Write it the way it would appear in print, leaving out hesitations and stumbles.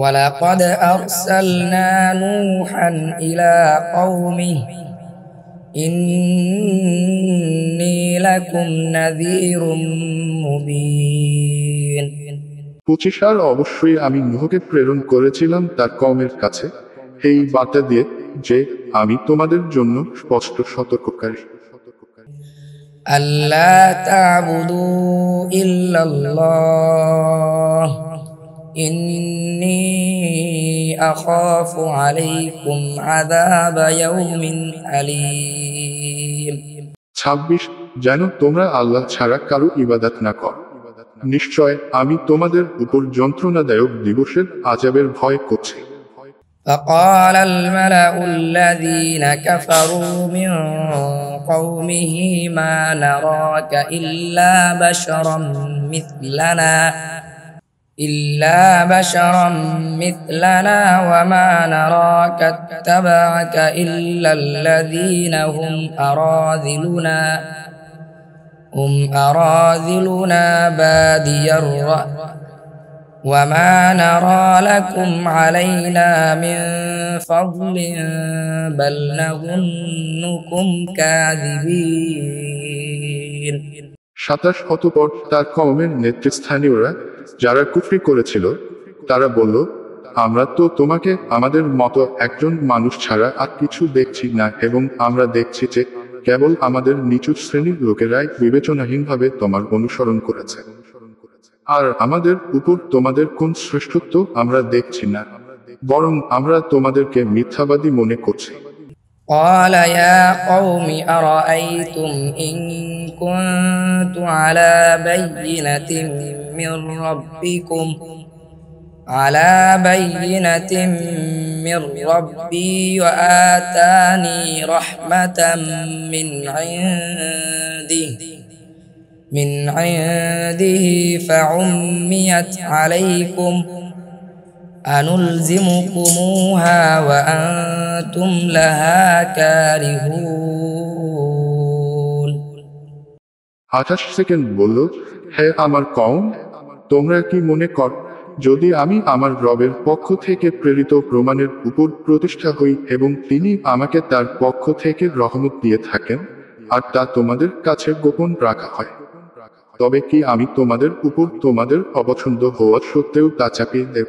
ولقد أرسلنا نوحا إلى قومه إني لكم نذير مبين 25 সাল অবশ্যই আমি নূহকে প্রেরণ করেছিলাম তার কওমের কাছে এই বার্তা দিয়ে যে আমি তোমাদের জন্য স্পষ্ট সতর্ককারী। ألا تعبدوا إلا الله إني أخاف عليكم عذاب يوم أليم 26 যেন তোমরা আল্লাহ ছাড়া কারো ইবাদত না করো, নিশ্চয় আমি তোমাদের উপর যন্ত্রণাদায়ক দিবসের আযাবের ভয় করছি। فقال الملأ الذين كفروا من قومه ما نراك إلا بشرا مثلنا وما نراك اتبعك إلا الذين هم أراذلنا بادي الرأي وما نرى لكم علينا من فضل بل نظنكم كاذبين 27 অতঃপর তার কওমের নেতৃস্থানীয়রা যারা কুফরি করেছিল তারা বলল, আমরা তো তোমাকে আমাদের মতো একজন মানুষ ছাড়া আর কিছু দেখছি না এবং আমরা দেখছি যে কেবল আমাদের নিচু শ্রেণীর লোকেরাই বিবেচনাহীনভাবে তোমার অনুসরণ করেছে, আর আমাদের উপর তোমাদের কোন শ্রেষ্ঠত্ব আমরা দেখছি না, বরং আমরা তোমাদেরকে মিথ্যাবাদী মনে করছি। قال يا قوم أرأيتم إن كنت على بينة من ربي وآتاني رحمة من عنده فعميت عليكم أنلزمكموها وأنتم لها كارهون 28 সেকেন্ড বলল, হে আমার কওম, তোমরা কি মনে কর যদি আমি আমার রবের পক্ষ থেকে প্রেরিত প্রমাণের উপর প্রতিষ্ঠা হই এবং তিনি আমাকে তার পক্ষ থেকে রহমত দিয়ে থাকেন আর তা তোমাদের কাছে গোপন রাখা হয়, তবে কি আমি তোমাদের উপর তোমাদের অপছন্দ হওয়া সত্ত্বেও তা চাপিয়ে দেব?